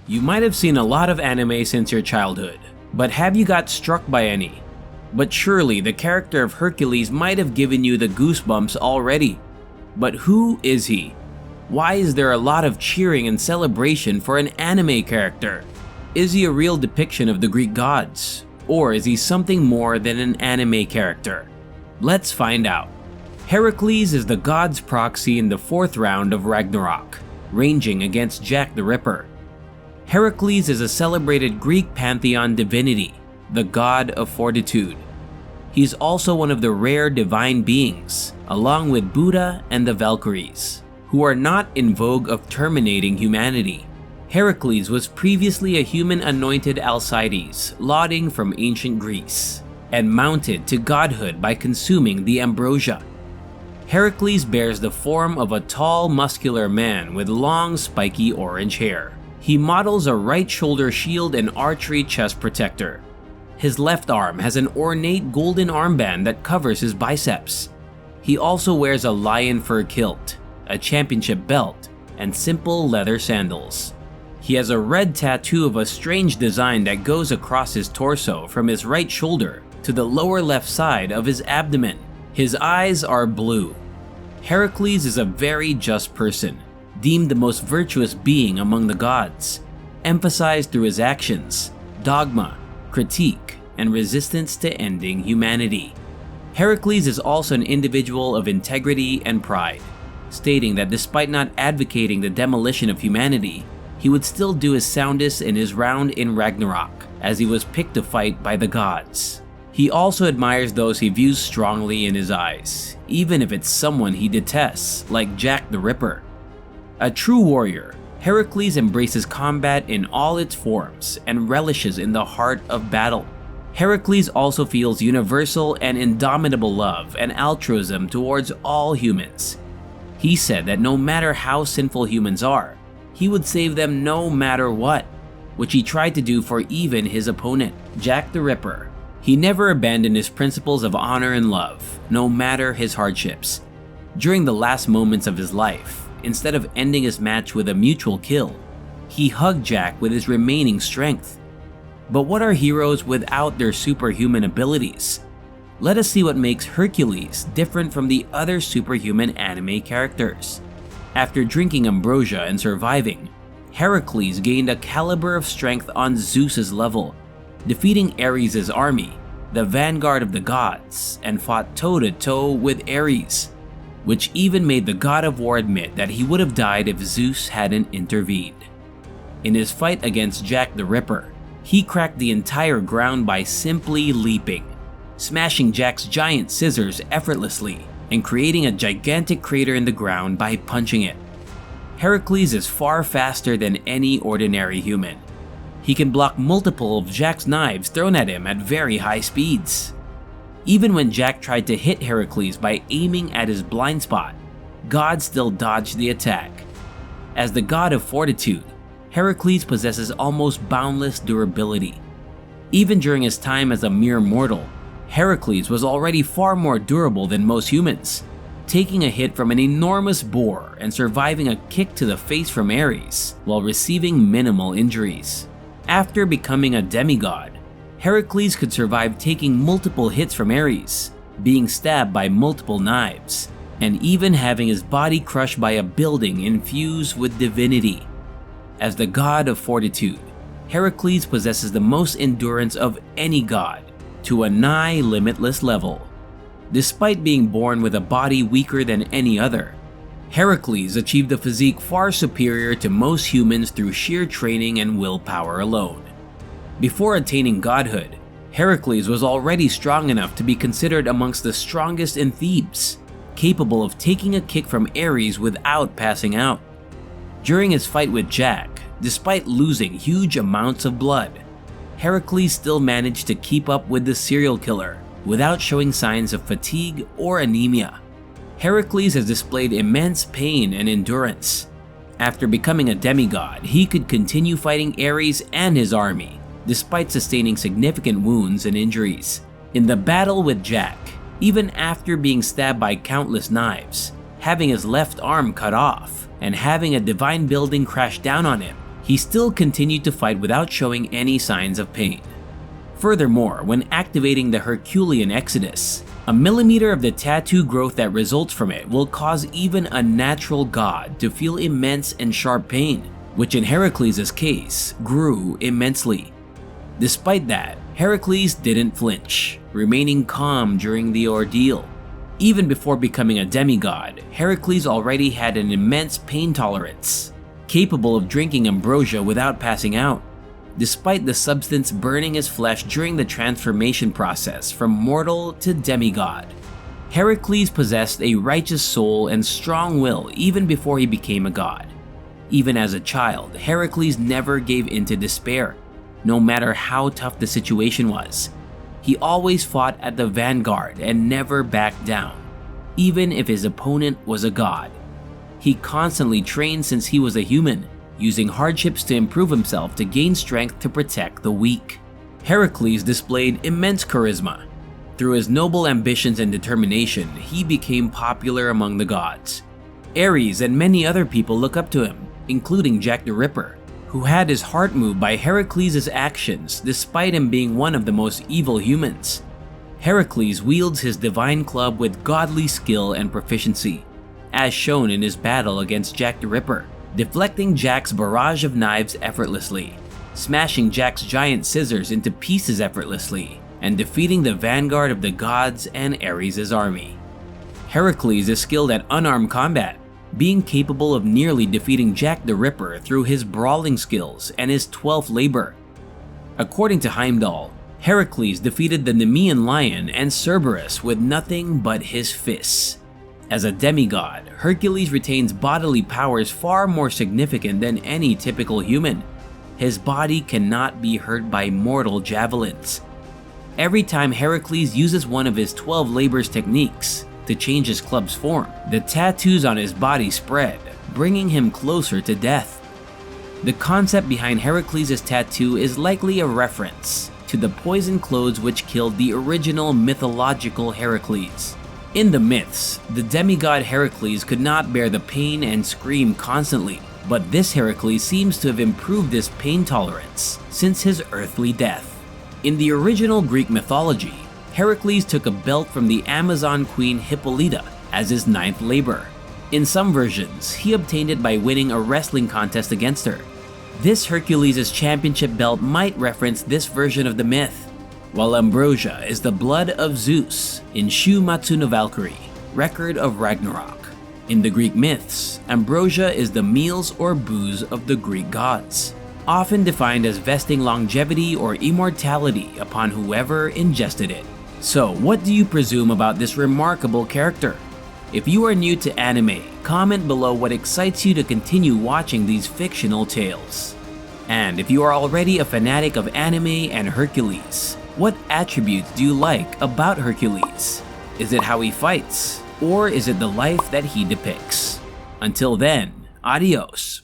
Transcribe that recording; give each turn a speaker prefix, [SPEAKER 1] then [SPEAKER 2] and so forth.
[SPEAKER 1] You might have seen a lot of anime since your childhood, but have you got struck by any? But surely the character of Hercules might have given you the goosebumps already. But who is he? Why is there a lot of cheering and celebration for an anime character? Is he a real depiction of the Greek gods? Or is he something more than an anime character? Let's find out. Heracles is the god's proxy in the 4th round of Ragnarok, ranging against Jack the Ripper. Heracles is a celebrated Greek pantheon divinity, the god of fortitude. He's also one of the rare divine beings, along with Buddha and the Valkyries, who are not in vogue of terminating humanity. Heracles was previously a human anointed Alcides, lauding from ancient Greece, and mounted to godhood by consuming the ambrosia. Heracles bears the form of a tall, muscular man with long, spiky orange hair. He models a right shoulder shield and archery chest protector. His left arm has an ornate golden armband that covers his biceps. He also wears a lion fur kilt, a championship belt, and simple leather sandals. He has a red tattoo of a strange design that goes across his torso from his right shoulder to the lower left side of his abdomen. His eyes are blue. Heracles is a very just person, deemed the most virtuous being among the gods, emphasized through his actions, dogma, critique, and resistance to ending humanity. Heracles is also an individual of integrity and pride, stating that despite not advocating the demolition of humanity, he would still do his soundest in his round in Ragnarok, as he was picked to fight by the gods. He also admires those he views strongly in his eyes, even if it's someone he detests, like Jack the Ripper. A true warrior, Heracles embraces combat in all its forms and relishes in the heart of battle. Heracles also feels universal and indomitable love and altruism towards all humans. He said that no matter how sinful humans are, he would save them no matter what, which he tried to do for even his opponent, Jack the Ripper. He never abandoned his principles of honor and love, no matter his hardships. During the last moments of his life, instead of ending his match with a mutual kill, he hugged Jack with his remaining strength. But what are heroes without their superhuman abilities? Let us see what makes Hercules different from the other superhuman anime characters. After drinking ambrosia and surviving, Heracles gained a caliber of strength on Zeus's level, defeating Ares' army, the vanguard of the gods, and fought toe-to-toe with Ares, which even made the god of war admit that he would have died if Zeus hadn't intervened. In his fight against Jack the Ripper, he cracked the entire ground by simply leaping, smashing Jack's giant scissors effortlessly and creating a gigantic crater in the ground by punching it. Heracles is far faster than any ordinary human. He can block multiple of Jack's knives thrown at him at very high speeds. Even when Jack tried to hit Heracles by aiming at his blind spot, God still dodged the attack. As the god of fortitude, Heracles possesses almost boundless durability. Even during his time as a mere mortal, Heracles was already far more durable than most humans, taking a hit from an enormous boar and surviving a kick to the face from Ares while receiving minimal injuries. After becoming a demigod, Heracles could survive taking multiple hits from Ares, being stabbed by multiple knives, and even having his body crushed by a building infused with divinity. As the god of fortitude, Heracles possesses the most endurance of any god, to a nigh limitless level. Despite being born with a body weaker than any other, Heracles achieved a physique far superior to most humans through sheer training and willpower alone. Before attaining godhood, Heracles was already strong enough to be considered amongst the strongest in Thebes, capable of taking a kick from Ares without passing out. During his fight with Jack, despite losing huge amounts of blood, Heracles still managed to keep up with the serial killer without showing signs of fatigue or anemia. Heracles has displayed immense pain and endurance. After becoming a demigod, he could continue fighting Ares and his army, despite sustaining significant wounds and injuries. In the battle with Jack, even after being stabbed by countless knives, having his left arm cut off, and having a divine building crash down on him, he still continued to fight without showing any signs of pain. Furthermore, when activating the Herculean Exodus, a millimeter of the tattoo growth that results from it will cause even a natural god to feel immense and sharp pain, which in Heracles' case grew immensely. Despite that, Heracles didn't flinch, remaining calm during the ordeal. Even before becoming a demigod, Heracles already had an immense pain tolerance, capable of drinking ambrosia without passing out, despite the substance burning his flesh during the transformation process from mortal to demigod. Heracles possessed a righteous soul and strong will even before he became a god. Even as a child, Heracles never gave in to despair, no matter how tough the situation was. He always fought at the vanguard and never backed down, even if his opponent was a god. He constantly trained since he was a human, using hardships to improve himself to gain strength to protect the weak. Heracles displayed immense charisma. Through his noble ambitions and determination, he became popular among the gods. Ares and many other people look up to him, including Jack the Ripper, who had his heart moved by Heracles' actions despite him being one of the most evil humans. Heracles wields his divine club with godly skill and proficiency, as shown in his battle against Jack the Ripper, deflecting Jack's barrage of knives effortlessly, smashing Jack's giant scissors into pieces effortlessly, and defeating the vanguard of the gods and Ares' army. Heracles is skilled at unarmed combat, being capable of nearly defeating Jack the Ripper through his brawling skills and his 12th labor. According to Heimdall, Heracles defeated the Nemean lion and Cerberus with nothing but his fists. As a demigod, Hercules retains bodily powers far more significant than any typical human. His body cannot be hurt by mortal javelins. Every time Heracles uses one of his 12 labors techniques to change his club's form, the tattoos on his body spread, bringing him closer to death. The concept behind Heracles' tattoo is likely a reference to the poison clothes which killed the original mythological Heracles. In the myths, the demigod Heracles could not bear the pain and scream constantly, but this Heracles seems to have improved his pain tolerance since his earthly death. In the original Greek mythology, Heracles took a belt from the Amazon queen Hippolyta as his 9th labor. In some versions, he obtained it by winning a wrestling contest against her. This Hercules' championship belt might reference this version of the myth, while ambrosia is the blood of Zeus in終末のワルキューレ, Record of Ragnarok. In the Greek myths, ambrosia is the meals or booze of the Greek gods, often defined as vesting longevity or immortality upon whoever ingested it. So, what do you presume about this remarkable character? If you are new to anime, comment below what excites you to continue watching these fictional tales. And if you are already a fanatic of anime and Hercules, what attributes do you like about Hercules? Is it how he fights, or is it the life that he depicts? Until then, adios.